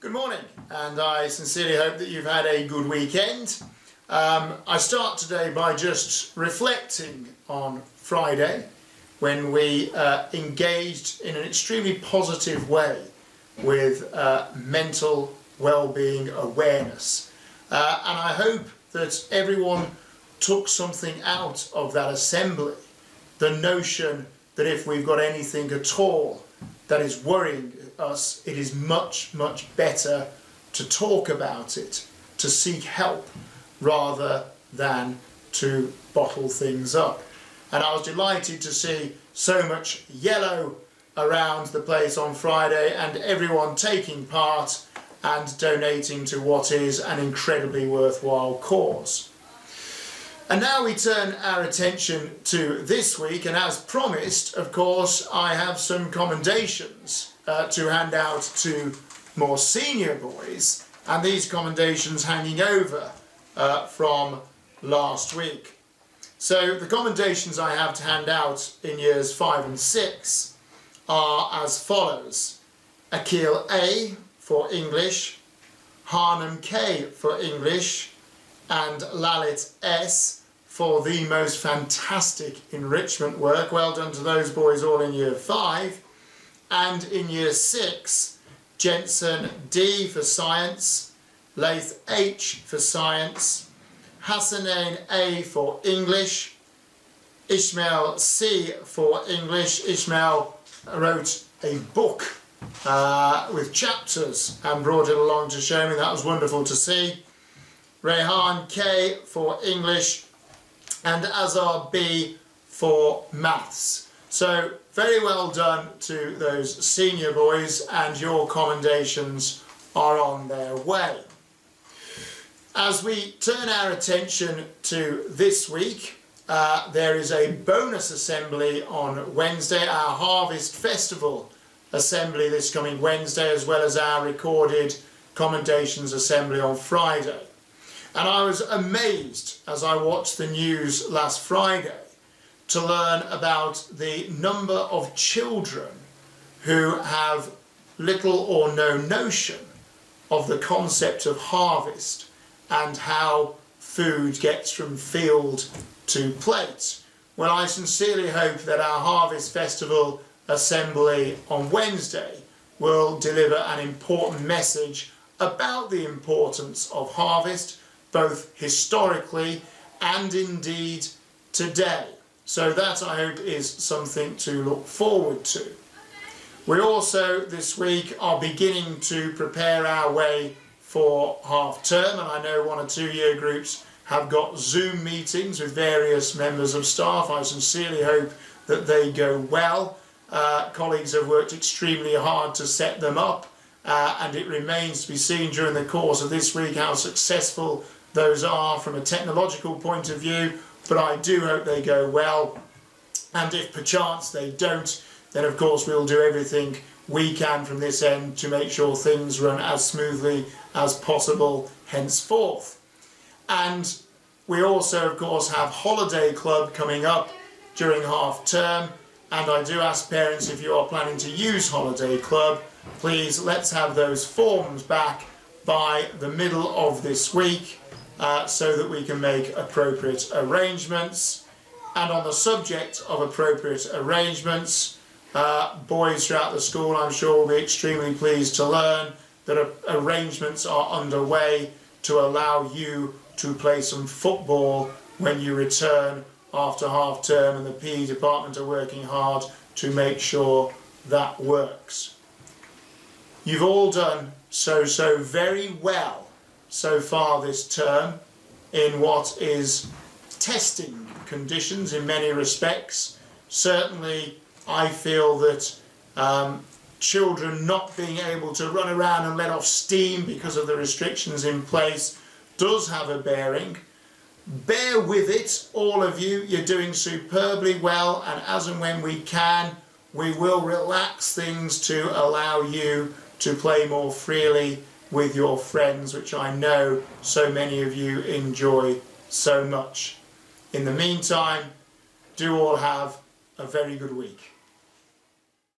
Good morning, and I sincerely hope that you've had a good weekend. I start today by just reflecting on Friday when we engaged in an extremely positive way with mental well-being awareness. And I hope that everyone took something out of that assembly. The notion that if we've got anything at all that is worrying us, it is much better to talk about it, to seek help, rather than to bottle things up. And I was delighted to see so much yellow around the place on Friday and everyone taking part and donating to what is an incredibly worthwhile cause. And now we turn our attention to this week, and as promised, of course, I have some commendations to hand out to more senior boys, and these commendations hanging over from last week. So the commendations I have to hand out in years 5 and 6 are as follows: Akil A for English, Harnham K for English, and Lalit S for the most fantastic enrichment work. Well done to those boys all in year 5. And in year 6, Jensen D for science, Laith H for science, Hassanain A for English, Ishmael C for English. Ishmael wrote a book with chapters and brought it along to show me. That was wonderful to see. Rehan K for English, and Azar B for maths. So very well done to those senior boys, and your commendations are on their way. As we turn our attention to this week, there is a bonus assembly on Wednesday, our Harvest Festival assembly this coming Wednesday, as well as our recorded commendations assembly on Friday. And I was amazed as I watched the news last Friday to learn about the number of children who have little or no notion of the concept of harvest and how food gets from field to plate. Well, I sincerely hope that our Harvest Festival assembly on Wednesday will deliver an important message about the importance of harvest, both historically and indeed today. So that, I hope, is something to look forward to. We also this week are beginning to prepare our way for half term, and I know 1 or 2 year groups have got Zoom meetings with various members of staff. I sincerely hope that they go well. Colleagues have worked extremely hard to set them up, and it remains to be seen during the course of this week how successful those are from a technological point of view, but I do hope they go well. And if perchance they don't, then of course we'll do everything we can from this end to make sure things run as smoothly as possible henceforth. And we also of course have Holiday Club coming up during half term, and I do ask parents, if you are planning to use Holiday Club, please let's have those forms back by the middle of this week, so that we can make appropriate arrangements. And on the subject of appropriate arrangements, boys throughout the school, I'm sure, will be extremely pleased to learn that arrangements are underway to allow you to play some football when you return after half term, and the PE department are working hard to make sure that works. You've all done so very well so far this term in what is testing conditions in many respects. Certainly I feel that children not being able to run around and let off steam because of the restrictions in place does have a bearing. Bear with it, all of you. You're doing superbly well, and as and when we can, we will relax things to allow you to play more freely with your friends, which I know so many of you enjoy so much. In the meantime, do all have a very good week.